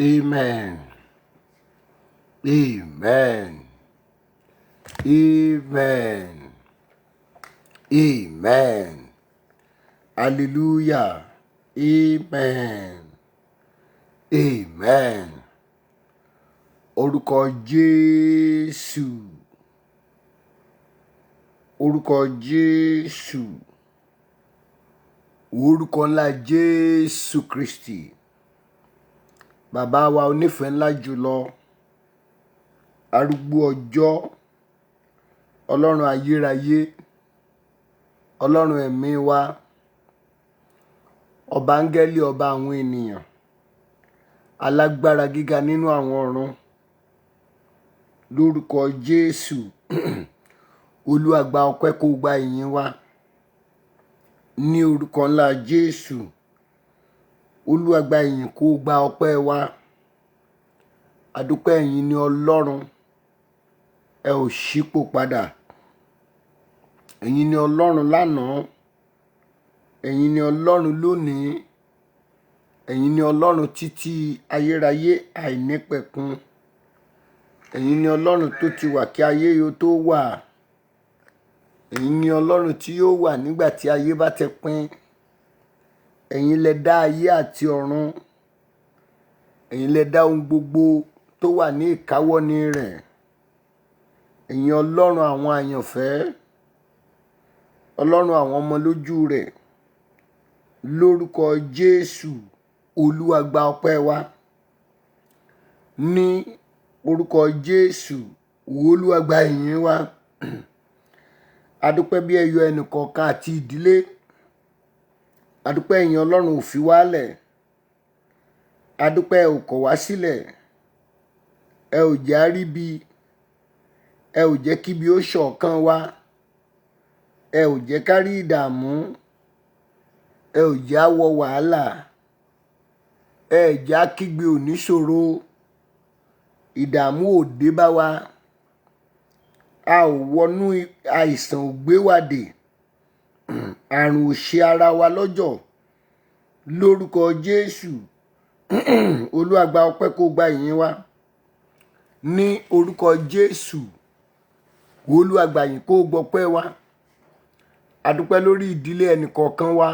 Amen. Amen. Amen. Amen. Hallelujah. Amen. Amen. Orúkọ Jésù. Orúkọ Jésù. Orúkọ ńlá Jésù Kristi. Bàbá wa onífẹ̀ẹ́ ńlá jùlọ. Arúgbó ọjọ́. Ọlọ́run ayérayé. Ọlọ́run ẹ̀mí wa. Ọba áńgẹ́lì ọba àwọn ènìyàn. Alágbára gíga nínú àwọn ọ̀run. Lórúkọ Jésù. Olúwa gba ọpẹ́ kó gba ìyìn wa. Ní orúkọ ńlá Jésù. Olúwa gba ìyìn kó gba ọpẹ́ wa. Adúpẹ́ ẹ̀yin ni Ọlọ́run. Ẹ ò ṣípò padà. Ẹ̀yin ni Ọlọ́run lánàá. Ẹ̀yin ni Ọlọ́run lónìí. Ẹ̀yin ni Ọlọ́run títí ayérayé àìnípẹ̀kun. Ẹ̀yin ni Ọlọ́run tó ti wà kí ayé yóò tó wà. Ẹ̀yin ni Ọlọ́run tí yóò wà nígbà tí ayé bá ti pín. Ẹ̀yin lẹ dá ayé àti ọ̀run. Ẹ̀yin lẹ dá ohun gbogbo tó wà ní ìkáwọ́ni rẹ̀. Ẹ̀yin Ọlọ́run àwọn àyànfẹ́. Ọlọ́run àwọn ọmọ lójú rẹ̀. Lórúkọ Jésù. Olúwa gba ọpẹ́ wa. Ní orúkọ Jésù. Olúwa gba ìyìn wa. Adúpẹ́ bí ẹyọ ẹnìkọ̀ọ̀kan àti ìdílé. Adúpẹ́ ẹ̀yin Ọlọ́run ò fi wálẹ̀. Adúpẹ́ ẹ ò kọ̀ wá sílẹ̀. Ẹ ò jẹ́ á rí bí. Ẹ ò jẹ́ kí bí ó ṣọ̀kan wa. Ẹ ò jẹ́ ká rí ìdààmú. Ẹ ò jẹ́ á wọ wàhálà. Ẹ ò jẹ́ á kígbe oníṣòro. Ìdààmú ò dé bá wa. A ò wọnú àìsàn ò gbé wa dè. Àrùn ò ṣe ara wa lọ́jọ̀. Lórúkọ Jésù. Olúwa gba ọpẹ́ kó gba ìyìn wa. Ní orúkọ Jésù. Olúwa gba ìyìn kó gbọpẹ́ wa. Adúpẹ́ lórí ìdílé ẹnìkọ̀ọ̀kan wa.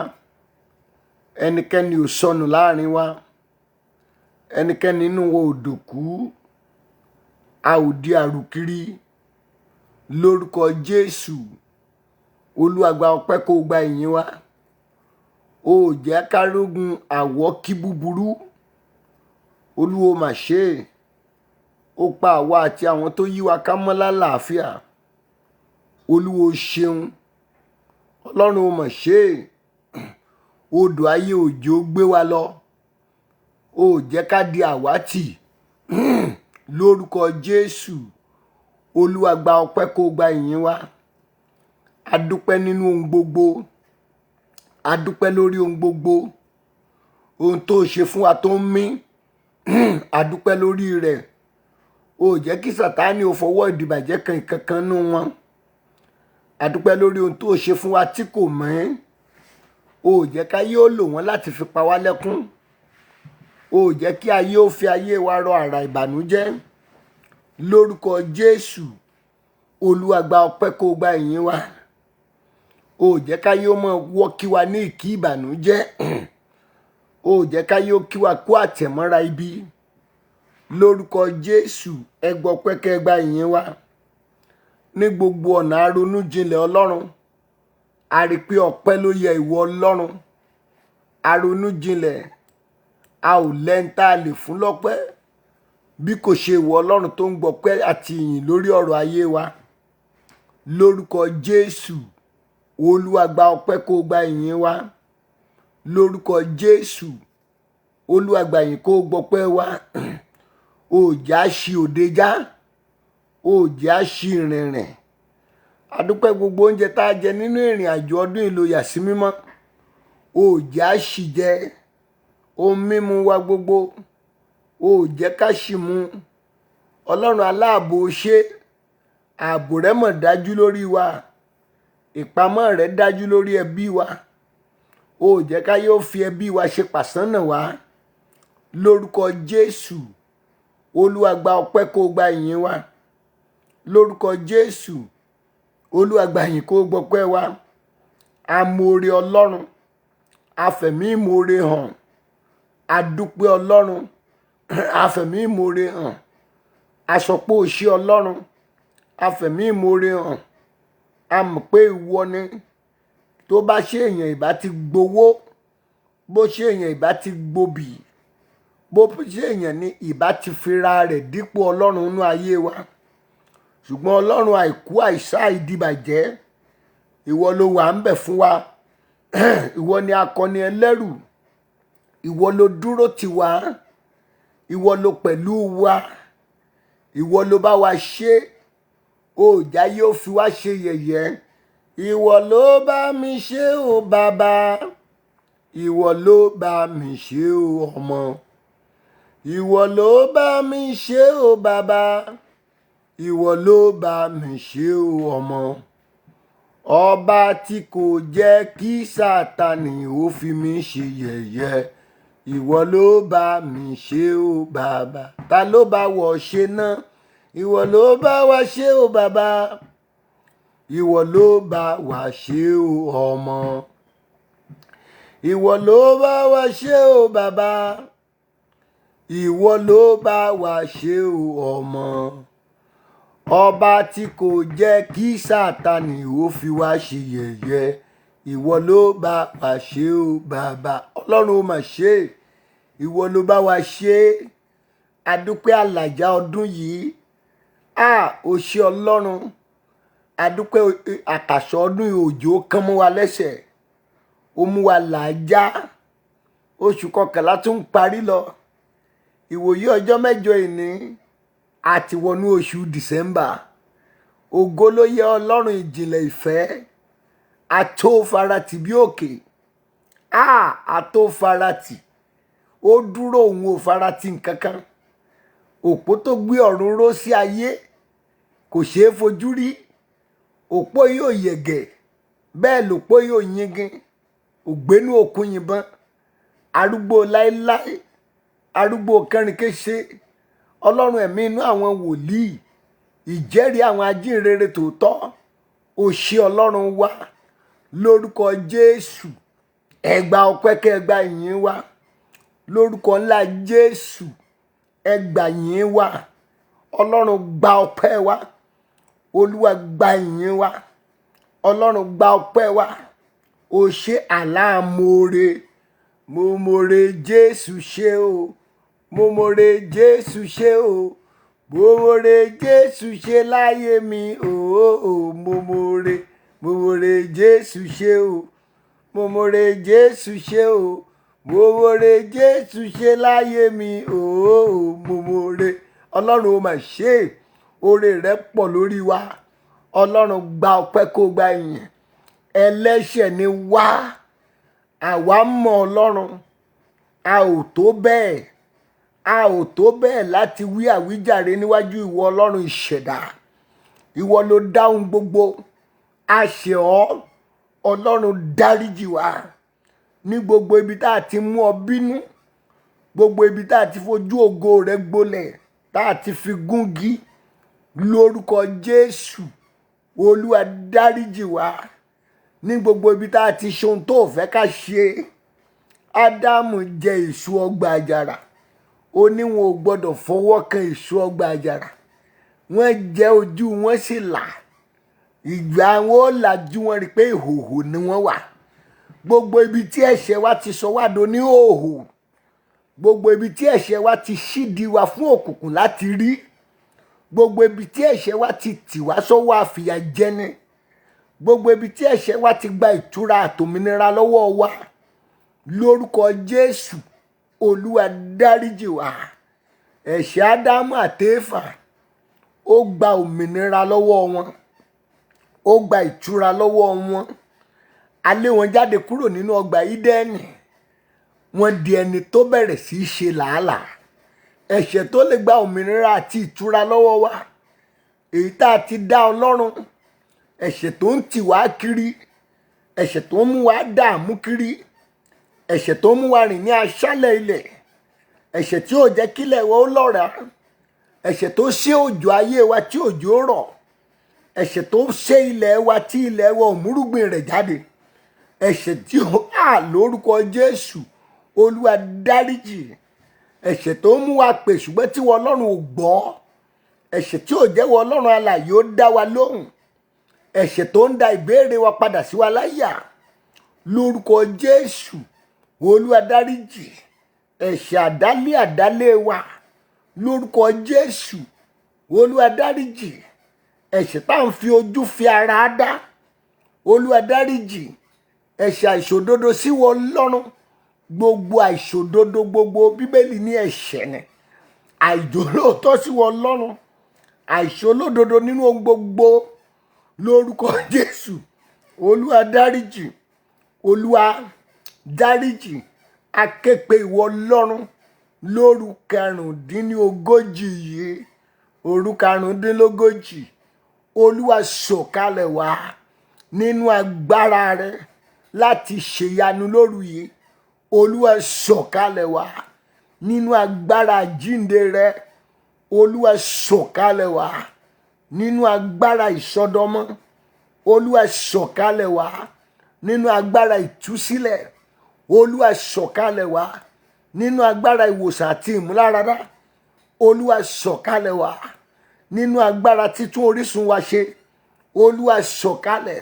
Ẹnikẹ́ni ò sọnù láàrin wa. Ẹnikẹ́ni nínú wa ò dòkú. A ò di àrùkiri. Lórúkọ Jésù. Olúwa gba ọpẹ́ kó gba ìyìn wa. O ò jẹ́ ká rógun àwọ́kí búburú. Olúwo mà ṣe é. Ó pa àwa àti àwọn tó yí wa ká mọ́ lálàáfíà. Olúwo ṣeun. Ọlọ́run ó mà ṣe é. Odò ayé òjò gbé wa lọ. O ò jẹ́ ká di àwátì. Lórúkọ Jésù. Olúwa gba ọpẹ́ kó gba ìyìn wa. Adúpẹ́ nínú ohun gbogbo. Adúpẹ́ lórí ohun gbogbo. Ohun tó ṣe fún wa tó ń mí. Adúpẹ́ lórí rẹ̀. O ò jẹ́ kí Sátánì ó fọwọ́ ìdìbàjẹ́ kan ìkankan nú wọn. Adúpẹ́ lórí ohun tó ṣe fún wa tí kò mọ́. O ò jẹ́ ká ayé ó lò wọ́n láti fi pa wá lẹ́kún. O ò jẹ́ kí ayé ó fi ayé wa rọ àrà ìbànújẹ́. Lórúkọ Jésù. Olúwa gba ọpẹ́ kó gba ìyìn wa. O ò jẹ́ ká ayé ó mọ̀ wọ́ kí wa ní ìkí ìbànújẹ́. O ò jẹ́ ká ayé ó kí wa kó àtẹ̀mọ́ra ibi. Lórúkọ Jésù. Ẹ gbọpẹ́ kẹ́ gba ìyìn wa. Ní gbogbo ọ̀nà aronú jinlẹ̀ Ọlọ́run. A rí pé ọpẹ́ ló yẹ ìwọ Ọlọ́run. Aronú jinlẹ̀. A ò lẹ́ńtà lè fún lọ́pẹ́. Bí kò ṣe ìwọ Ọlọ́run tó ń gbọpẹ́ àti ìyìn lórí ọ̀rọ̀ ayé wa. Lórúkọ Jésù. Olúwa gba ọpẹ́ kó gba ìyìn wa. Lórúkọ Jésù. Olúwa gba ìyìn kó gbọpẹ́ wa. O ò jẹ́ á ṣi òde já. O ò jẹ́ á ṣi ìrìnrìn. Adúpẹ́ gbogbo oúnjẹ tá a jẹ nínú ìrìn àjò ọdún ìlò yàsí mímọ́. O ò jẹ́ á ṣì jẹ. Ohun mímu wa gbogbo. O ò jẹ́ ká ṣì mu. Ọlọ́run aláàbò ṣe. Ààbò rẹ̀ mọ̀ dájú lórí wa. Ìpamọ́ rẹ̀ dájú lórí ẹbí wa. O ò jẹ́ ká yóò fi ẹbí wa ṣe pàṣánà wa. lórúkọ Jésù. Olúwa gba ọpẹ́ kó gba ìyìn wa lórúkọ Jésù. Olúwa gba ìyìn kó gbọpẹ́ wa. Amóore Ọlọ́run, afẹ̀mí ìmoore hàn. Adúpẹ́ Ọlọ́run, afẹ̀mí ìmoore hàn. Asọpọ̀ òṣì Ọlọ́run, afẹ̀mí ìmoore hàn. A mọ̀ pé ìwọ ni. Tó bá ṣe èèyàn ìbá ti gbowó, bó ṣe èèyàn ìbá ti gbobì, bó ṣe èèyàn ní ìbá ti fira rẹ̀ dípò Ọlọ́run nínú ayé wa. Ṣùgbọ́n Ọlọ́run àìkú àìsá ìdìbàjẹ́, ìwọ ló wà ń bẹ̀ fún wa. Ìwọ ni akọni ẹlẹ́rù, ìwọ ló dúró tì wá, ìwọ ló pẹ̀lú wa, ìwọ ló bá wa ṣe. Òòjà yóò fi wá ṣe yẹ̀yẹ́. Ìwọ ló bá mi ṣe o bàbá, ìwọ ló bá mi ṣe o ọmọ, ìwọ ló bá mi ṣe o bàbá, ìwọ ló bá mi ṣe o ọmọ. Ọba tí kò jẹ́ kí Sátánì ó fi mí ṣe yẹ̀yẹ́, ìwọ ló bá mi ṣe o bàbá. Ta ló bá wọ̀ ṣe náà? Ìwọ ló bá wa ṣe o bàbá, ìwọ ló bá wa ṣe o ọmọ, ìwọ ló bá wa ṣe o bàbá, ìwọ ló bá wa ṣe o ọmọ. Ọba tí kò jẹ́ kí Sátánì ó fi wá ṣe yẹ̀yẹ́, ìwọ ló bá wa ṣe o bàbá. Ọlọ́run ó mà ṣe, ìwọ ló bá wa ṣe. Adúpẹ́ àlàjá ọdún yìí. Ó ṣé Ọlọ́run. Adúpẹ́ àkàsọ̀ ọdún yìí, òjò kán mọ́ wa lẹ́sẹ̀, ó mú wa làájá. Oṣù kọkànlá tún ń parí lọ. Ìwòye ọjọ́ mẹ́jọ ìní àti wọnú oṣù December. Ògo ló yẹ Ọlọ́run ìjìnlẹ̀ ìfẹ́. Ató faratì bí òkè. Ató faratì. Ó dúró, òun ò faratì nǹkankan. Òpó tó gbé ọ̀run ró sí ayé kò ṣeé fojú rí. Òpó yóò yẹ̀gẹ̀, bẹ́ẹ̀ lòpó yóò yingin. Ògbénú òkun yìnbọn. Arúgbó láéláé, arúgbó kẹrinkéṣe. Ọlọ́run ẹ̀mí inú àwọn wòlíì, ìjẹ́rìí àwọn ajínrere tòótọ́. Ó ṣé Ọlọ́run wa lórúkọ Jésù. Ẹ gba ọpẹ́ kẹ́ ẹ gba ìyìn wa lórúkọ ńlá Jésù. Ẹ gba ìyìn wa. Ọlọ́run gba ọpẹ́ wa. Olúwa gba ìyìn wa. Ọlọ́run gba ọpẹ́ wa. Ó ṣé aláàmóore. Mo more Jésù ṣe o. Mo more Jésù ṣe o. Mo more Jésù ṣe láyé mi o. Mo more Jésù ṣe o. Mo more Jésù ṣe o. Mo more Jésù ṣe láyé mi o. Mo more. Ọlọ́run ó mà ṣe. Oore rẹ̀ pọ̀ lórí wa. Ọlọ́run gba ọpẹ́ kó gba ìyìn. Ẹlẹ́ṣẹ̀ ni wá. Àwa mọ̀ Ọlọ́run. A ò tó bẹ́ẹ̀. A ò tó bẹ́ẹ̀ láti wí àwíjàre níwájú ìwọ Ọlọ́run ìṣẹ̀dá. Ìwọ ló dáhùn gbogbo. A ṣẹ̀ ọ́. Ọlọ́run dáríjì wá. Ní gbogbo ibi tá a ti mú ọ bínú, gbogbo ibi tá a ti fojú ògo rẹ gbolẹ̀, tá a ti fi gúngi, lórúkọ Jésù, Olúwa dáríjì wá. Ní gbogbo ibi tá a ti ṣe ohun tó fẹ́ ká ṣe. Ádámù jẹ èso ọgbà àjàrà. Ó ní wọn ò gbọdọ̀ fọwọ́ kan èso ọgbà àjàrà. Wọ́n jẹ, ojú wọn sì là. Ìgbà wọn ó làjú, wọn rí pé ìhòhò ni wọ́n wà. Gbogbo ibi tí ẹ̀ṣẹ̀ wa ti sọ wá do ní ìhòhò. Gbogbo ibi tí ẹ̀ṣẹ̀ wa ti ṣídìí wa fún òkùnkùn láti rí. Gbogbo ibi tí ẹ̀ṣẹ̀ wa ti tì wá sọ́wọ́ àfìyàjẹni. Gbogbo ibi tí ẹ̀ṣẹ̀ wa ti gba ìtura àtòmìnira lọ́wọ́ wa. Lórúkọ Jésù, Olúwa dáríjì wá. Ẹ̀ṣẹ̀ Ádámù àti Éfà, ó gba òmìnira lọ́wọ́ wọn. Ó gba ìtura lọ́wọ́ wọn. A lé wọn jáde kúrò nínú ọgbà Ídẹ́nì. Wọ́n di ẹni tó bẹ̀rẹ̀ sí í ṣe làálàá. Ẹ̀ṣẹ̀ tó lè gba òmìnira àti ìtura lọ́wọ́ wa. Èyí tá a ti dá Ọlọ́run. Ẹ̀ṣẹ̀ tó ń tì wá kiri. Ẹ̀ṣẹ̀ tó ń mú wa dààmú kiri. Ẹ̀ṣẹ̀ tó ń mú wa rìn ní aṣálẹ̀ ilẹ̀. ẹ̀ṣẹ̀ tí ò jẹ́ kílẹ̀ wa ó lọ́ràá, ẹ̀ṣẹ̀ tó ṣe òjò ayé wa tí òjò rọ̀, ẹ̀ṣẹ̀ tó ṣe ilẹ̀ wa tí ilẹ̀ wa ò múrúgbìn rẹ̀ jáde, ẹ̀ṣẹ̀ tí ó lórúkọ Jésù Olúwa dáríjì, ẹ̀ṣẹ̀ tó mú wa pè ṣùgbọ́n tí wọ́n Ọlọ́run ò gbọ́, ẹ̀ṣẹ̀ tí ò jẹ́ wọ́n Ọlọ́run alààyè ó dá wa lóhùn, ẹ̀ṣẹ̀ tó ń da ìbéèrè wa padà sí wa láyà, lórúkọ Jésù Olúwa dáríjì, ẹ̀ṣẹ̀ àdálé wa lórúkọ Jésù Olúwa dáríjì, ẹ̀ṣẹ̀ tá à ń fi ojú fi ara dá Olúwa dáríjì, ẹ̀ṣẹ̀ àìṣòdodo sí wọ Ọlọ́run, gbogbo àìṣòdodo gbogbo Bíbélì ní ẹ̀ṣẹ̀ ni, àìjólóòtọ́ sí wọ Ọlọ́run, àìṣolódodo nínú ohun gbogbo lórúkọ Jésù Olúwa dáríjì, Olúwa dáríjì, aképe ìwọ Ọlọ́run lóru karùndínlógójì yìí, òru karùndínlógójì, Olúwa sọ̀kalẹ̀ wá nínú agbára rẹ láti ṣèyanu lóru yìí, Olúwa sọ̀kalẹ̀ wá nínú agbára àjíǹde rẹ, Olúwa sọ̀kalẹ̀ wá nínú agbára ìsọdọmọ, Olúwa sọ̀kalẹ̀ wá nínú agbára ìtúsílẹ̀, Olúwa sọ̀kalẹ̀ wá nínú agbára ìwòsàn àti ìmúláradá, Olúwa sọ̀kalẹ̀ wá nínú agbára títún orísun wa ṣe, Olúwa sọ̀kalẹ̀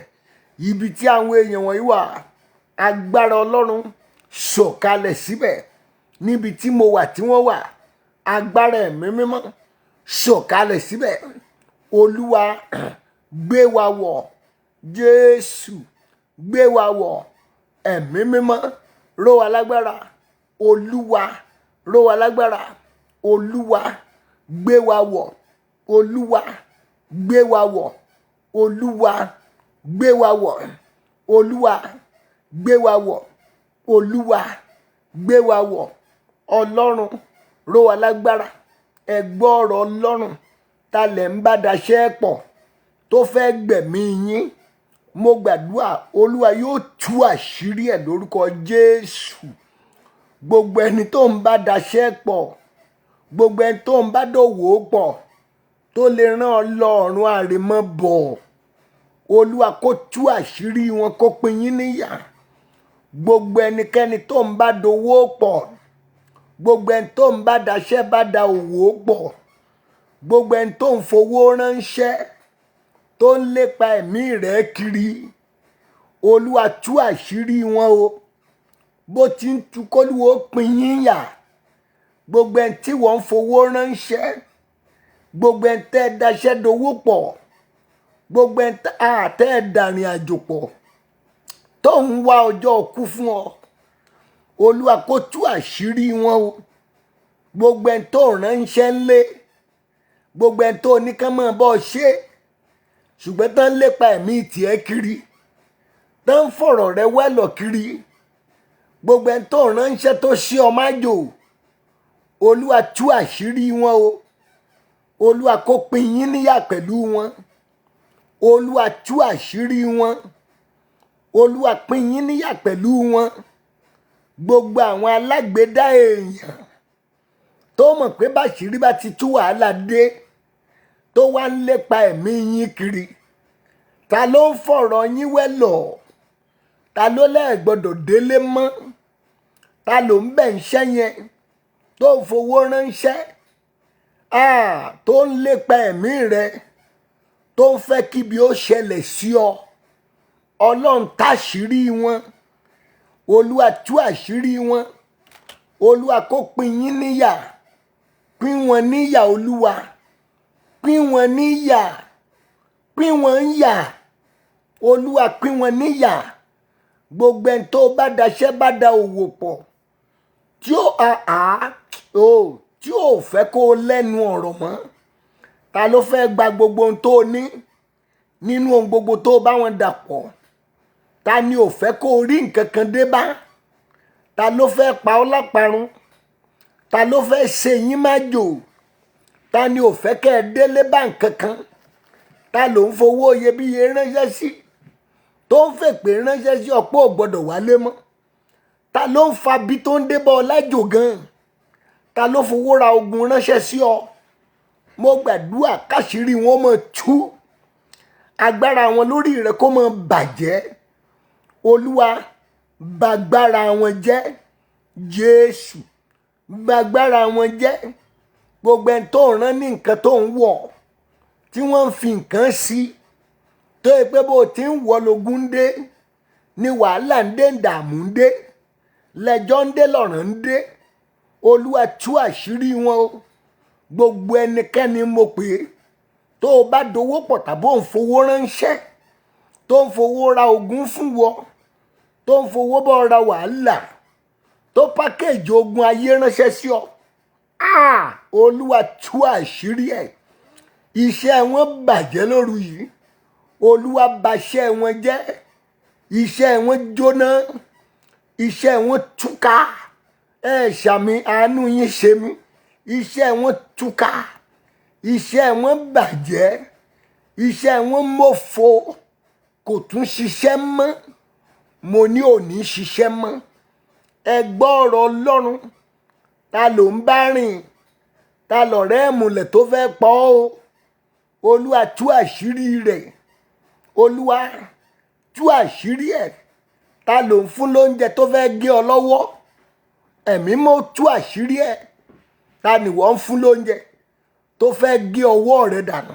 ibi tí àwọn èèyàn wọ̀nyí wà, agbára Ọlọ́run sọ̀kalẹ̀ síbẹ̀, níbi tí mo wà tí wọ́n wà, agbára ẹ̀mí mímọ́ sọ̀kalẹ̀ síbẹ̀, Olúwa gbé wa wọ̀, Jésù gbé wa wọ̀, ẹ̀mí mímọ́ ró wa lágbára, Olúwa ró wa lágbára, Olúwa gbé wa wọ̀, Olúwa gbé wa wọ̀, Olúwa gbé wa wọ̀, Olúwa gbé wa wọ̀, Olúwa gbé wa wọ̀, Ọlọ́run ró wa lágbára. Ẹ gbọ́ ọ̀rọ̀ Ọlọ́run, ta lẹ̀ ń bá daṣẹ́ pọ̀ tó fẹ́ gbẹ̀mí yín, mo gbàdúrà Olúwa yóò tú àṣírí ẹ̀ lórúkọ Jésù. Gbogbo ẹni tó ń bá daṣẹ́ pọ̀, gbogbo ẹni tó ń bá dòwò pọ̀ tó lè rán ọ lọ ọ̀run àrèmabọ̀, Olúwa kó tú àṣírí wọn, kó pín yín níyà. Gbogbo ẹnikẹ́ni tó ń bá dowó pọ̀, gbogbo ẹni tó ń bá daṣẹ́ bá da òwò pọ̀, gbogbo ẹni tó ń fowó ránṣẹ́ tó ń lépa ẹ̀mí rẹ̀ kiri, Olúwa tú àṣírí wọn o, bó ti ń tú kólúwo pín yín yà. Gbogbo ẹni tí wọ́n ń fowó ránṣẹ́, gbogbo ẹni tẹ́ ẹ daṣẹ́ dowó pọ̀, gbogbo ẹni tẹ́ ẹ dàrin àjò pọ̀ tó ń wá ọjọ́ kú fún ọ, Olúwa kó tú àṣírí wọn o. Gbogbo ẹni tó ránṣẹ́ ńlé, gbogbo ẹni tó ní kán máa bọ́ ṣe ṣùgbọ́n tán ń lépa ẹ̀mí tiẹ̀ kiri, tán ń fọ̀rọ̀ rẹ wẹ́lọ̀ kiri, gbogbo ẹni tó ránṣẹ́ tó ṣe ọ májò, Olúwa tú àṣírí wọn o. Olúwa kó pín yín níyà pẹ̀lú wọn, Olúwa tú àṣírí wọn, Olúwa pín yín níyà pẹ̀lú wọn. Gbogbo àwọn alágbèédá èèyàn tó mọ̀ pé báṣìírí bá ti tú wàhálà dé, tó wá ń lépa ẹ̀mí yín kiri, ta ló ń fọ̀rọ̀ yín wẹ́lọ̀, ta ló lẹ́ẹ̀ gbọ́dọ̀ délé mọ́, ta ló ń bẹ̀ ń ṣẹ́ yẹn tó ń fowó ránṣẹ́, tó ń lépa ẹ̀mí rẹ, tó ń fẹ́ kíbi ó ṣẹlẹ̀ sí ọ, Ọlọ́run táṣìírí wọn, Olúwa tú àṣírí wọn, Olúwa kó pín yín níyà, pín wọn níyà, Olúwa pín wọn níyà, pín wọn yà, Olúwa pín wọn níyà. Gbogbo ẹni tó bá daṣẹ́ bá da òwò pọ̀ tí ò fẹ́ kó lẹ́nu ọ̀rọ̀ mọ́, ta ló fẹ́ gba gbogbo ohun tó ní nínú ohun gbogbo tó bá wọn dàpọ̀? Ta ni ò fẹ́ kó rí nǹkan kan dé bá? Ta ló fẹ́ pa ọ́ láparun? Ta ló fẹ́ ṣe yín májò? Ta ni ò fẹ́ kẹ́ ẹ délé bá nǹkan kan? Ta ló ń fowó iyebíye ránṣẹ́ sí, tó ń fèpè ránṣẹ́ sí ọ̀pọ̀ ò gbọ́dọ̀ wálé mọ́? Ta ló ń fa bí tó ń débọ̀ lájò gan? ta ló fowó ra ogun ránṣẹ́ sí ọ. Mo gbàdúrà káṣírí wọn mọ̀ tú, agbára wọn lórí rẹ kó mọ̀ bàjẹ́. Olúwa bàgbára wọn jẹ́, Jésù bàgbára wọn jẹ́. Gbogbo ẹni tó ń rán ní nǹkan tó ń wọ̀, tí wọ́n ń fi nǹkan sí, tó yẹ pé bó ti ń wọ̀ lógún ń dé, ni wàhálà ń dé, ìdààmú ń dé, lẹ́jọ́ ń dé, lọ́ràn ń dé. Olúwa tú àṣírí wọn o. Gbogbo ẹnikẹ́ni mo pè é, tó o bá dowó pọ̀ tàbí ò ń fowó ránṣẹ́, tó ń fowó ra ogun fún wọ, tó ń fowó bọ́ ra wàhálà, tó pákéjì ogun ayé ránṣẹ́ sí ọ. Olúwa tú àṣírí ẹ̀. Iṣẹ́ wọn bàjẹ́ lóru yìí. Olúwa baṣẹ́ wọn jẹ́. Iṣẹ́ wọn jóná. Iṣẹ́ wọn túká. Ṣàmì, àánú yín ṣe mí. Iṣẹ́ wọn túká. Iṣẹ́ wọn bàjẹ́. Iṣẹ́ wọn mọ̀fo. Kò tún ṣiṣẹ́ mọ́. Mo ní ò ní ṣiṣẹ́ mọ́. Ẹ gbọ́ ọ̀rọ̀ Ọlọ́run. Ta ló ń bá rìn? Ta lọ̀rẹ́ ẹ̀mùlẹ̀ tó fẹ́ pa ọ́ o? Olúwa tú àṣírí rẹ̀. Olúwa tú àṣírí ẹ̀. Ta ló ń fún lóúnjẹ tó fẹ́ gé ọ lọ́wọ́? Ẹ̀mí mọ́ tú àṣírí ẹ̀. Ta ni wọ́n ń fún lóúnjẹ tó fẹ́ gé ọwọ́ rẹ dànù?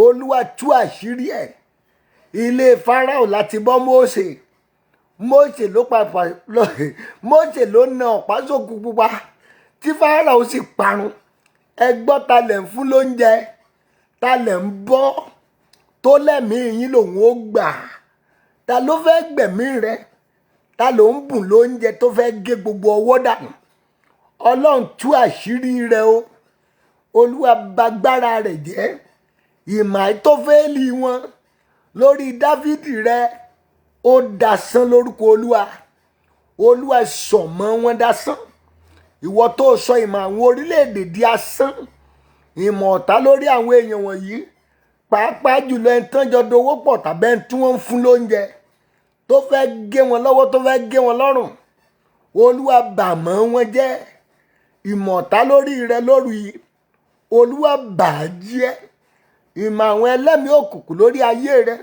Olúwa tú àṣírí ẹ̀. Ilé Fáráò láti bọ́ Mósè. Mósè ló na ọ̀pá sókun pupa tí Fáráò sì parun. Ẹ gbọ́, ta lẹ̀ ń fún lóúnjẹ, ta lẹ̀ ń bọ́, tó lẹ́mìí yín lòun ó gbà. Ta ló fẹ́ gbẹ̀mí rẹ? Ta ló ń bùn lóúnjẹ tó fẹ́ gé gbogbo ọwọ́ dànù? Ọlọ́run tú àṣírí rẹ o. Olúwa bàgbára rẹ̀ jẹ́. Ìmọ̀ àìtófẹ́lì wọn lórí Dáfídì rẹ ó dasán lórúkọ Olúwa. Olúwa sọ̀mọ́ wọn dasán. Ìwọ tó sọ ìmọ̀ àwọn orílẹ̀-èdè di asán, ìmọ̀ ọ̀tá lórí àwọn èèyàn wọ̀nyí, pàápàá jùlọ ẹni tán jọ dowó pọ̀ tàbí ẹni tí wọ́n ń fún lóúnjẹ tó fẹ́ gé wọn lọ́wọ́, tó fẹ́ gé wọn lọ́rùn. Olúwa bàmọ́ wọn jẹ́. Ìmọ̀ ọ̀tá lórí rẹ lóru yìí, Olúwa bàjẹ́. Ìmọ̀ àwọn ẹlẹ́mìí òkùnkùn lórí ayé rẹ,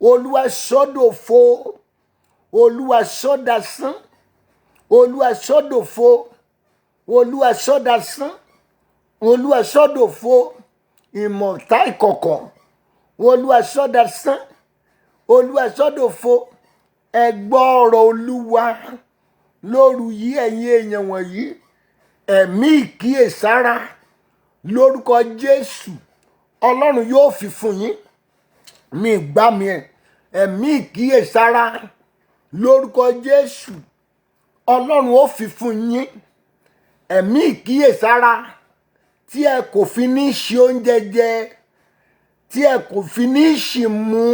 Olúwa sọ́dòfo. Olúwa sọ́dasán. Olúwa sọ́dòfo. Olúwa sọ́dasán. Olúwa sọ́dòfo. Ìmọ̀ ọ̀tá ìkọ̀kọ̀, Olúwa sọ́dasán. Olúwa sọ́dòfo. Ẹ gbọ́ ọ̀rọ̀ Olúwa lóru yìí, ẹ̀yin èèyàn wọ̀nyí. Ẹ̀mí ìkíyèsára lórúkọ Jésù, Ọlọ́run yóò fi fún yín. Mi gbá mi ẹ̀. Ẹ̀mí ìkíyèsára lórúkọ Jésù, Ọlọ́run ó fi fún yín. Ẹ̀mí ìkíyèsára tí ẹ kò fi ní ṣe oúnjẹ jẹ, tí ẹ kò fi ní ṣì mu,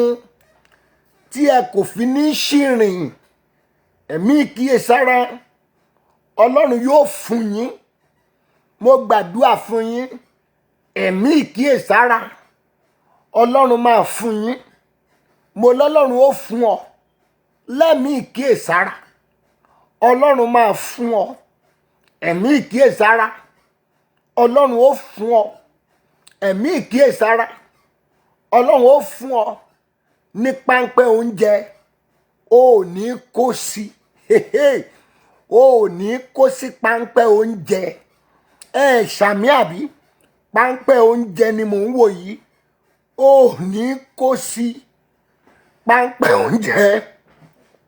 tí ẹ kò fi ní ṣì rìn. Ẹ̀mí ìkíyèsára Ọlọ́run yóò fún yín. Mo gbàdúrà fún yín. Ẹ̀mí ìkíyèsára Ọlọ́run máa fún yín. Mo lọ́lọ́run ó fún ọ. Lẹ́mí ìkíyèsára Ọlọ́run máa fún ọ. Ẹ̀mí ìkíyèsára Ọlọ́run ó fún ọ. Ẹ̀mí ìkíyèsára Ọlọ́run ó fún ọ ní páńpẹ́ oúnjẹ. O ò ní kó sí. O ò ní kó sí páńpẹ́ oúnjẹ. Ṣàmì àbí? Páńpẹ́ oúnjẹ ni mò ń wò yìí. O ò ní kó sí páńpẹ́ oúnjẹ.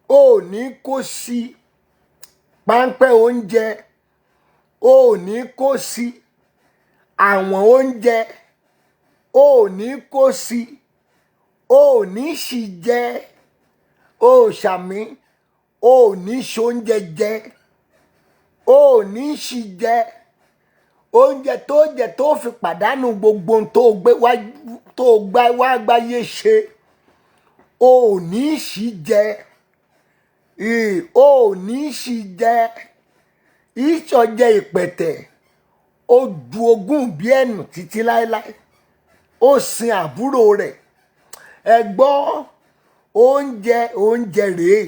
O ò ní kó sí páńpẹ́ oúnjẹ. O ò ní kó sí àwọn oúnjẹ. O ò ní kó sí. O ò ní sì jẹ. O ṣàmì. O ò ní ṣoúnjẹ jẹ. O ò ní sì jẹ. Oúnjẹ tó jẹ tó fi pàdánù gbogbo ohun tó gbá wá gbáyé ṣe. O ò ní sì jẹ. O ò ní sì jẹ. Ìṣọ̀jẹ ìpẹ̀tẹ̀ ó du ogún bí ẹnu títí láéláé. Ó sin àbúrò rẹ̀. Ẹ gbọ́, oúnjẹ rèé.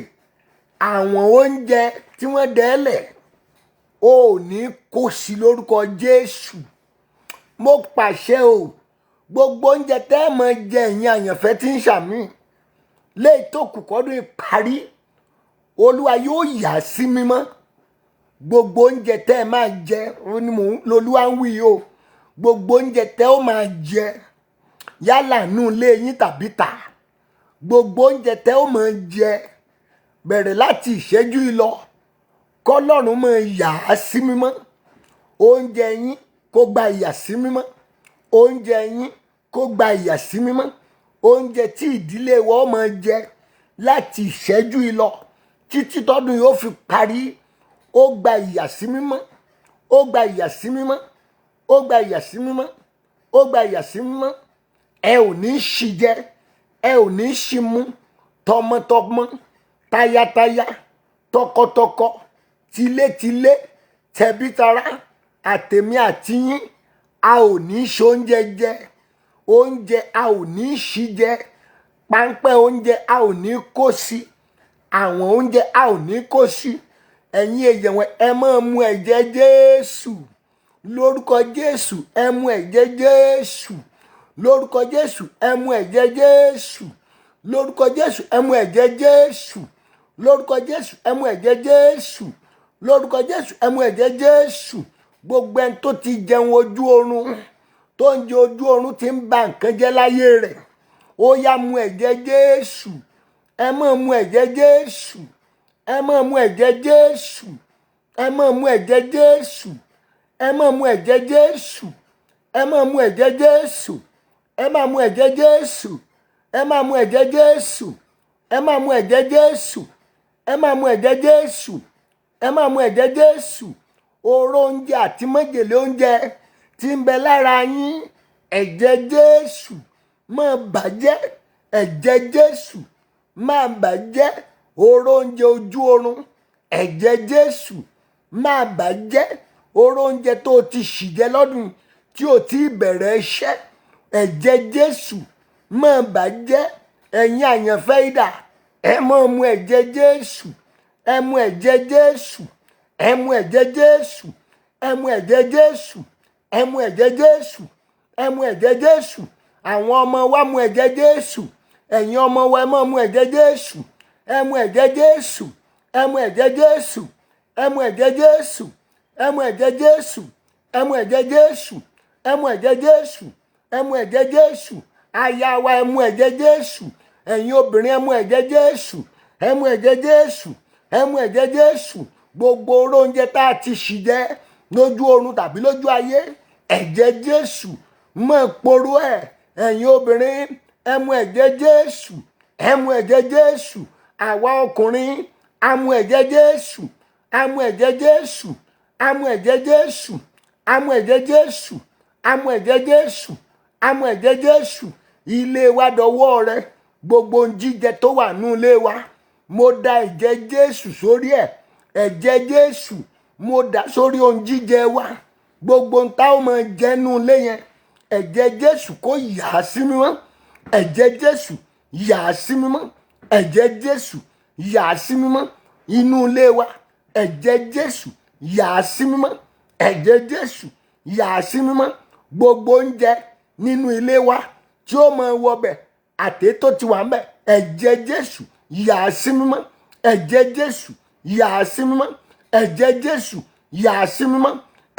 Àwọn oúnjẹ tí wọ́n dẹ́lẹ̀ o ò ní kó sí lórúkọ Jésù. Mo pàṣẹ o, gbogbo oúnjẹ tẹ́ ẹ máa jẹ ẹ̀yin àyànfẹ́ tí ń ṣàmì léyìí tó kù kọ́dún ìparí, Olúwa yóò yà sí mímọ́. Gbogbo oúnjẹ tẹ́ ẹ máa jẹ lolúwa ń wí o. Gbogbo oúnjẹ tẹ́ ó máa jẹ yálà nù ilé yín tàbí tà, gbogbo oúnjẹ tẹ́ ó máa jẹ bẹ̀rẹ̀ láti ìṣẹ́jú yìí lọ, kọ́lọ́run máa yà á sí mímọ́. Oúnjẹ yín kó gba ìyà sí mímọ́. Oúnjẹ yín kó gba ìyà sí mímọ́. Oúnjẹ tí ìdílé wa ó máa jẹ láti ìṣẹ́jú yìí lọ títí tọ́dún yóò fi parí, ó gba ìyà sí mímọ́. Ó gba ìyà sí mímọ́. Ó gba ìyà sí mímọ́. Ó gba ìyà sí mímọ́. Ẹ ò ní ṣì jẹ, ẹ ò ní ṣì mu, tọmọtọmọ, tayátayá, tọkọtọkọ, tilétilé, tẹbítara, àtèmi àti yín, a ò ní ṣe oúnjẹ jẹ. Oúnjẹ a ò ní ṣì jẹ. Páńpẹ́ oúnjẹ a ò ní kó sí. Àwọn oúnjẹ a ò ní kó sí. Ẹ̀yin èèyàn wọn, ẹ máa mu ẹ̀jẹ̀ Jésù. Lórúkọ Jésù, ẹ mu ẹ̀jẹ̀ Jésù. Lórúkọ Jésù, ẹ mu ẹ̀jẹ̀ Jésù. Lórúkọ Jésù, ẹ mu ẹ̀jẹ̀ Jésù. Lórúkọ Jésù, ẹ mu ẹ̀jẹ̀ Jésù. Lórúkọ Jésù, ẹ mu ẹ̀jẹ̀ Jésù. Gbogbo ẹni tó ti jẹun ojú oorun, tó ń jẹ ojú oorun, tí ń ba nǹkan jẹ́ láyé rẹ̀, ó yá mu ẹ̀jẹ̀ Jésù. Ẹ máa mu ẹ̀jẹ̀ Jésù. Ẹ máa mu ẹ̀jẹ̀ Jésù. Ẹ máa mu ẹ̀jẹ̀ Jésù. Ẹ máa mu ẹ̀jẹ̀ Jésù. Ẹ máa mu ẹ̀jẹ̀ Jésù. Ẹ máa mu ẹ̀jẹ̀ Jésù. Ẹ máa mu ẹ̀jẹ̀ Jésù. Ẹ máa mu ẹ̀jẹ̀ Jésù. Ẹ máa mu ẹ̀jẹ̀ Jésù. Ẹ máa mu ẹ̀jẹ̀ Jésù. Oró oúnjẹ àti májèlé oúnjẹ tí ń bẹ lára yín, ẹ̀jẹ̀ Jésù máa bàjẹ́. Ẹ̀jẹ̀ Jésù máa bàjẹ́. Oró oúnjẹ ojú oorun, ẹ̀jẹ̀ Jésù máa bàjẹ́. Oró oúnjẹ tó o ti ṣì jẹ lọ́dún tí o ti bẹ̀rẹ̀ iṣẹ́, ẹ̀jẹ̀ Jésù máa bàjẹ́. Ẹ̀yin àyànfẹ́ idà, ẹ máa mu ẹ̀jẹ̀ Jésù. Ẹ mu ẹ̀jẹ̀ Jésù. Ẹ mu ẹ̀jẹ̀ Jésù. Ẹ mu ẹ̀jẹ̀ Jésù. Ẹ mu ẹ̀jẹ̀ Jésù. Ẹ mu ẹ̀jẹ̀ Jésù. Àwọn ọmọ wa mu ẹ̀jẹ̀ Jésù. Ẹ̀yin ọmọ wa ẹ máa mu ẹ̀jẹ̀ Jésù. Ẹ mu ẹ̀jẹ̀ Jésù. Ẹ mu ẹ̀jẹ̀ Jésù. Ẹ mu ẹ̀jẹ̀ Jésù. Ẹ mu ẹ̀jẹ̀ Jésù. Ẹ mu ẹ̀jẹ̀ Jésù. Ẹ mu ẹ̀jẹ̀ Jésù. Ẹ mu ẹ̀jẹ̀ Jésù. Aya wa ẹ mu ẹ̀jẹ̀ Jésù. Ẹ̀yin obìnrin ẹ mu ẹ̀jẹ̀ Jésù. Ẹ mu ẹ̀jẹ̀ Jésù. Ẹ mu ẹ̀jẹ̀ Jésù. Gbogbo oró oúnjẹ tá a ti ṣì jẹ lójú oorun tàbí lójú ayé, ẹ̀jẹ̀ Jésù máa poró ẹ̀. Ẹ̀yin obìnrin ẹ mu ẹ̀jẹ̀ Jésù. Ẹ mu ẹ̀jẹ̀ Jésù. Àwa ọkùnrin a mu ẹ̀jẹ̀ Jésù. A mu ẹ̀jẹ̀ Jésù. A mu ẹ̀jẹ̀ Jésù. A mu ẹ̀jẹ̀ Jésù. A mu ẹ̀jẹ̀ Jésù. A mu ẹ̀jẹ̀ Jésù. Ilé wa dọwọ́ rẹ. Gbogbo ohun jíjẹ tó wà nínú ilé wa, mo da ẹ̀jẹ̀ Jésù sórí ẹ̀. Ẹ̀jẹ̀ Jésù mo dà sórí ohun jíjẹ wa. Gbogbo ohun tá ó máa jẹ nínú ilé yẹn, ẹ̀jẹ̀ Jésù kó yà á sí mímọ́. Ẹ̀jẹ̀ Jésù yà á sí mímọ́. Ẹ̀jẹ̀ Jésù yà á sí mímọ́. Inú ilé wa, ẹ̀jẹ̀ Jésù yà á sí mímọ́. Ẹ̀jẹ̀ Jésù yà á sí mímọ́. Gbogbo oúnjẹ nínú ilé wa tí ó máa wọbẹ̀ àti tó ti wà ńbẹ̀, ẹ̀jẹ̀ Jésù yà á sí mímọ́. Ẹ̀jẹ̀ Jésù yà á sí mímọ́. Ẹ̀jẹ̀ Jésù yà á sí mímọ́.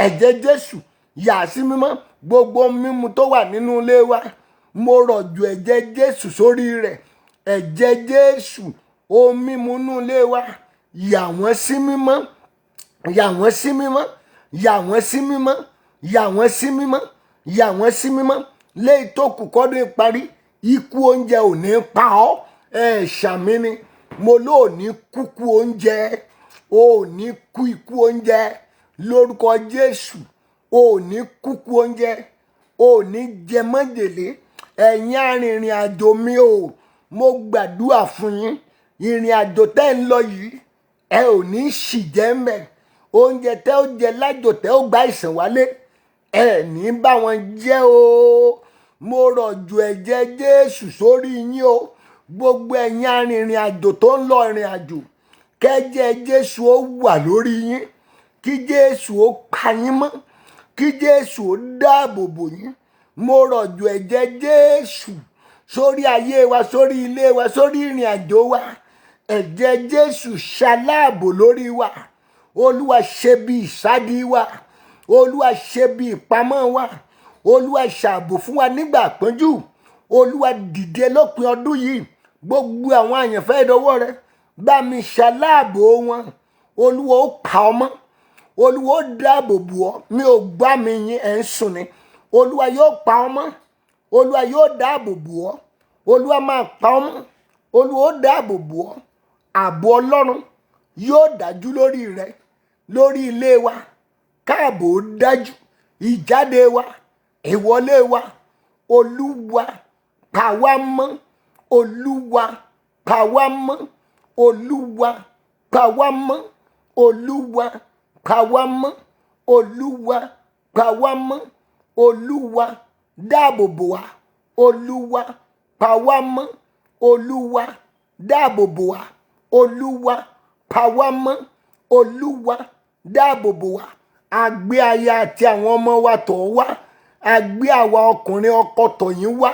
Ẹ̀jẹ̀ Jésù yà á sí mímọ́. Gbogbo mímu tó wà nínú ilé wa, mo rọ̀jò ẹ̀jẹ̀ Jésù sórí rẹ̀. Ẹ̀jẹ̀ Jésù, ohun mímu nínú ilé wa, yà wọ́n sí mímọ́. Yà wọ́n sí mímọ́. Yà wọ́n sí mímọ́. Yà wọ́n sí mímọ́. Yà wọ́n sí mímọ́. Léyìí tó kù kọ́dún ìparí, ikú oúnjẹ ò ní pa ọ́. Ṣàmì ni mo ló ní kúkú oúnjẹ. O ò ní kú ikú oúnjẹ lórúkọ Jésù. O ò ní kúkú oúnjẹ. O ò ní jẹ májèlé. Ẹ̀yin arìnrìn àjò mi o, mo gbàdúrà fún yín. Ìrìn àjò tẹ́ ń lọ yìí, ẹ ò ní ṣì jẹ mẹ́. Oúnjẹ tẹ́ ó jẹ lájò tẹ́ ó gba ìsàn wálé, ẹ ní bá wọn jẹ o. Mo rọ̀jò ẹ̀jẹ̀ Jésù sórí yín o. Gbogbo ẹ̀yin arìnrìn àjò tó ń lọ ìrìn àjò, kẹ́jẹ́ Jésù ó wà lórí yín. kí Jésù ó pa yín mọ́, kí Jésù ó dáàbò bò yín. Mo rọ̀jò ẹ̀jẹ̀ Jésù sórí ayé wa, sórí ilé wa, sórí ìrìn àjò wa. Ẹ̀jẹ̀ Jésù ṣaláàbò lórí wa. Olúwa ṣe bí ìsádi wa, Olúwa ṣe bí ìpamọ́ wa, Olúwa ṣààbò fún wa nígbà ìpọ́njú. Olúwa dìde lópin ọdún yìí, gbogbo àwọn àyànfẹ́ ìdọ́wọ́ rẹ bá mi ṣaláàbò wọn. Olúwa ó pa ọ́ mọ́, Olúwa ó dáàbò bò ọ́. Mi ò gbá mi yín, ẹ̀ ń sùn ni. Olúwa yóò pa ọ́ mọ́, Olúwa yóò dáàbò bò ọ́, Olúwa máa pa ọ́ mọ́, Olúwa ó dáàbò bò ọ́. Ààbò Ọlọ́run yóò dájú lórí rẹ, lórí ilé wa. Káàbò dájú ìjáde wa, ìwọlé wa. Olúwa pa wá mọ́, Olúwa pa wá mọ́, Olúwa pa wá mọ́, Olúwa pa wá mọ́, Olúwa pa wá mọ́, Olúwa dáàbò bò wá, Olúwa pa wá mọ́, Olúwa dáàbò bò wá, Olúwa pa wá mọ́, Olúwa dáàbò bò wá. A gbé aya àti àwọn ọmọ wa tọ̀ wá, a gbé àwa ọkùnrin ọkọ tọ̀ yín wá,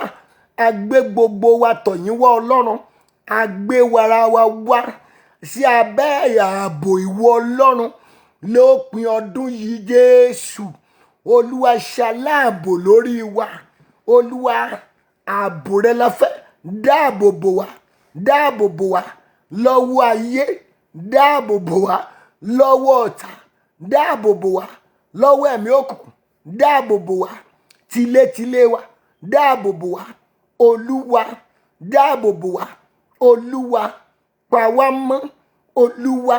a gbé gbogbo wa tọ̀ yín wá Ọlọ́run. A gbé wàrà wa wá sí abẹ́ ààbò ìwọ Ọlọ́run lópin ọdún yìí. Jésù, Olúwa ṣaláàbò lórí wa. Olúwa, ààbò rẹ la fẹ́. Dáàbò bò wá, dáàbò bò wá lọ́wọ́ ayé, dáàbò bò wá lọ́wọ́ ọ̀tá, dáàbò bò wá lọ́wọ́ ẹ̀mí òkùnkùn, dáàbò bò wá tilétilé wa, dáàbò bò wá. Olúwa dáàbò bò wá, Olúwa pa wá mọ́, Olúwa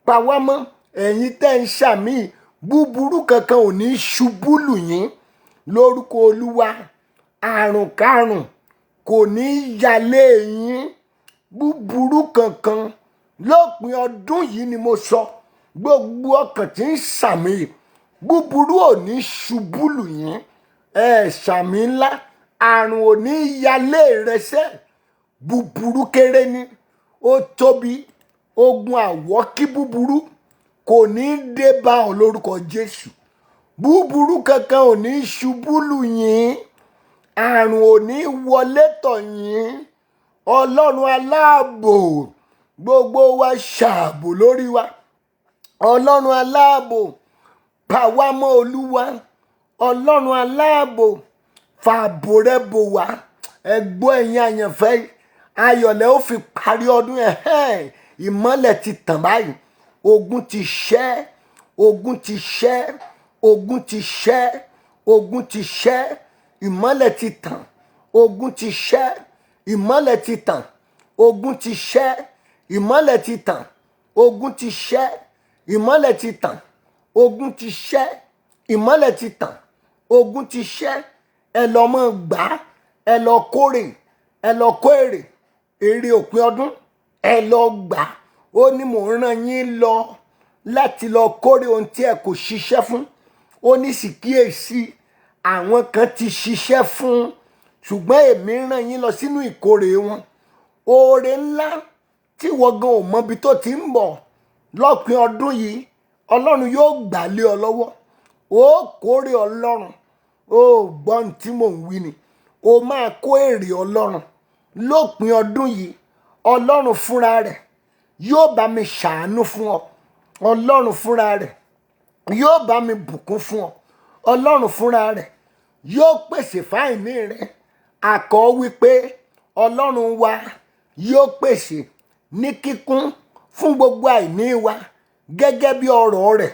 pa wá mọ́. Ẹ̀yin tẹ́ ń ṣàmì, búburú kankan ò ní ṣubú lù yín lórúkọ Olúwa. Àrùn kárùn kò ní yálé yín, búburú kankan lópin ọdún yìí ni mo sọ. Gbogbo ọkàn tí ń ṣàmì, búburú ò ní ṣubú lù yín. Ẹ ṣàmì ńlá, àrùn ò ní yálé rẹ sẹ́. Búburú kéré ni, ó tóbi. Ogun àwọ́kí búburú kò ní dé bá ọ lórúkọ Jésù. Búburú kankan ò ní ṣubú lù yín, àrùn ò ní wọlé tọ̀ yín. Ọlọ́run aláàbò, gbogbo wa ṣààbò lórí wa. Ọlọ́run aláàbò, pa wá mọ́ Olúwa. Ọlọ́run aláàbò, fààbò rẹ bò wá. Ẹ gbọ́ ẹ̀yin àyànfẹ́, ayọ̀lẹ̀ ó fi parí ọdún ẹ̀. Ìmọ́lẹ̀ ti tàn báyìí. Ogun ti ṣẹ́, ogun ti ṣẹ́, ogun ti ṣẹ́, ogun ti ṣẹ́. Ìmọ́lẹ̀ ti tàn, ogun ti ṣẹ́, ìmọ́lẹ̀ ti tàn, ogun ti ṣẹ́, ìmọ́lẹ̀ ti tàn, ogun ti ṣẹ́, ìmọ́lẹ̀ ti tàn, ogun ti ṣẹ́, ìmọ́lẹ̀ ti tàn, ogun ti ṣẹ́. Ẹ lọ mọ́ gbà, ẹ lọ kórè, ẹ lọ kó èrè òpin ọdún, ẹ lọ gbà. Ó ní mò ń rán yín lọ láti lọ kórè ohun tí ẹ kò ṣiṣẹ́ fún. Ó ní sì kíyèsí, àwọn kan ti ṣiṣẹ́ fún, ṣùgbọ́n èmi rán yín lọ sínú ìkórè wọn. Oore ńlá tí wọ́n gan ò mọbi tó ti ń bọ̀ lọ́pin ọdún yìí, Ọlọ́run yóò gbà lé ọ lọ́wọ́. Ó kórè Ọlọ́run. Ó gbọ́n tí mò ń wí ni. Ó máa kó èrè Ọlọ́run lópin ọdún yìí. Ọlọ́run fúnra rẹ̀ yóò bá mi ṣàánú fún ọ. Ọlọ́run fúnra rẹ̀ yóò bá mi bùkún fún ọ. Ọlọ́run fúnra rẹ̀ yóò pèsè fáìní rẹ̀. Àkọ́ wípé Ọlọ́run wa yóò pèsè ní kíkún fún gbogbo àìní wa gẹ́gẹ́ bí ọrọ̀ rẹ̀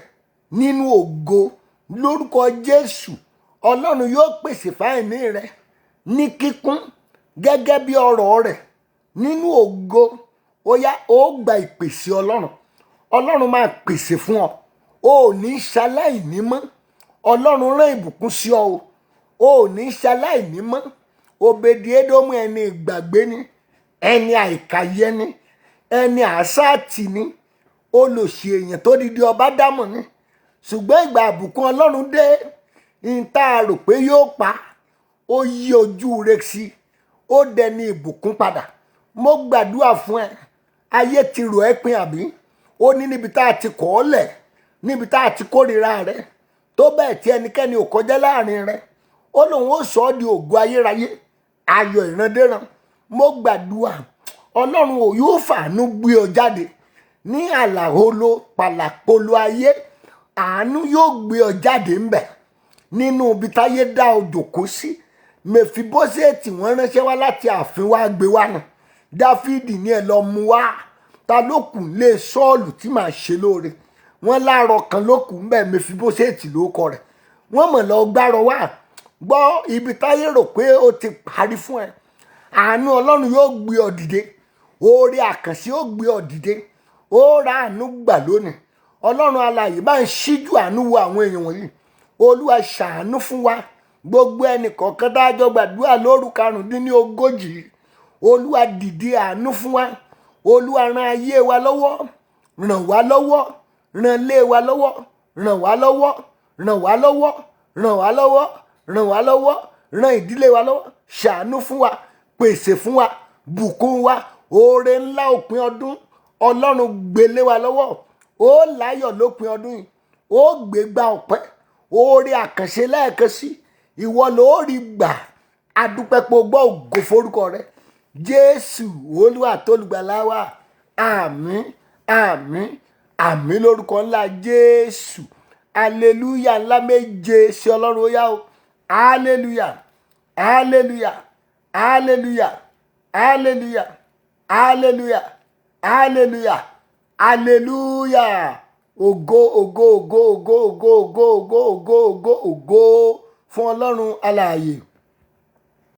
nínú ògo. Lórúkọ Jésù, Ọlọ́run yóò pèsè fáìní rẹ̀ ní kíkún gẹ́gẹ́ bí ọrọ̀ rẹ̀ nínú ògo. Ó yá, ó gba ìpèsè Ọlọ́run. Ọlọ́run máa pèsè fún ọ. O ò ní ṣaláìní mọ́. Ọlọ́run rán ìbùkún sí ọ o. O ò ní ṣaláìní mọ́. Obedi-Édómù ẹni ìgbàgbé ni, ẹni àìkàyẹ ni, ẹni àsáàtì ni, olòṣì èèyàn tó dìde ọba dámọ̀ ni. Ṣùgbọ́n ìgbà àbùkún Ọlọ́run dé, ìta rò pé yóò pa, ó yí ojú rẹ̀ sí, ó dẹni ìbùkún padà. Mo gbàdúrà fún ẹ, ayé ti rò ẹ́ pin àbí? Ó ní níbi tá a ti kọ̀ ọ́ lẹ̀ níbi tá a ti kórìíra rẹ tó bẹ́ẹ̀ tí ẹnikẹ́ni ò kọjá láàrin rẹ. Ó lóun ó sọ ọ́ di ògo ayérayé, ayọ̀ ìrandéran. Mo gbàdúrà Ọlọ́run ò yóò fàánú gbé ọ jáde ní àlàholo pàlàpolo ayé. Àánú yóò gbé ọ jáde ńbẹ̀ nínú ibi táyé dá ọ jòkó sí. Mèfíbóṣẹ́ẹ̀tì wọ́n ránṣẹ́ wá láti ààfin wá gbé wá nù. Dáfídì ní ẹ lọ mú wá. Ta ló kù lé Sọ́ọ̀lù tí màá ṣe lóore? Wọ́n láàárọ̀ kan ló kù ńbẹ̀, Mèfíbóṣẹ́ẹ̀tì ló kọ rẹ̀. Wọ́n mọ̀ lọ gbárọ̀ wá. Gbọ́ ibi táyé rò pé ó ti parí fún ẹ. Àánú Ọlọ́run yóò gbé ọ dìde. Oore àkànṣe yóò gbé ọ dìde. Ó ra àánú gbà lónìí. Ọlọ́run alààyè bá ń ṣíjú àánú wo àwọn èèyàn wọ̀nyí. Olúwa ṣàánú fún wa. Gbogbo ẹnì kọ̀ọ̀kan dájọ́ gbàdúrà lóru karùndínlógójì. Olúwa dìde àánú fún wa. Olúwa ràn ayé wa lọ́wọ́. Ràn wá lọ́wọ́. Ràn ilé wa lọ́wọ́. Ràn wá lọ́wọ́. Ràn wá lọ́wọ́. Ràn wá lọ́wọ́. Ràn wá lọ́wọ́. Ràn ìdílé wa lọ́wọ́. Ṣàánú fún wa. Pèsè fún wa. Bùkún wa. Oore ńlá òpin ọdún Ọlọ́run gbélé wa lọ́wọ́. Ó láyọ̀ lópin ọdún yìí. Ó gbégbá ọpẹ́. Oore àkànṣe lẹ́ẹ̀kan sí. Ìwọ ló rí gbà. Adúpẹ́ pé o gbọ́ ògo forúkọ rẹ. Jésù Olúwa tólùgbàlà wa. Àmín, àmín, àmín lórúkọ ńlá Jésù. Hallelujah ńlá méje sí Ọlọ́run ó yá o. Hallelujah, hallelujah, hallelujah, hallelujah, hallelujah, hallelujah, hallelujah. Ògo, ògo, ògo, ògo, ògo, ògo, ògo, ògo, ògo, ògo fún Ọlọ́run alààyè.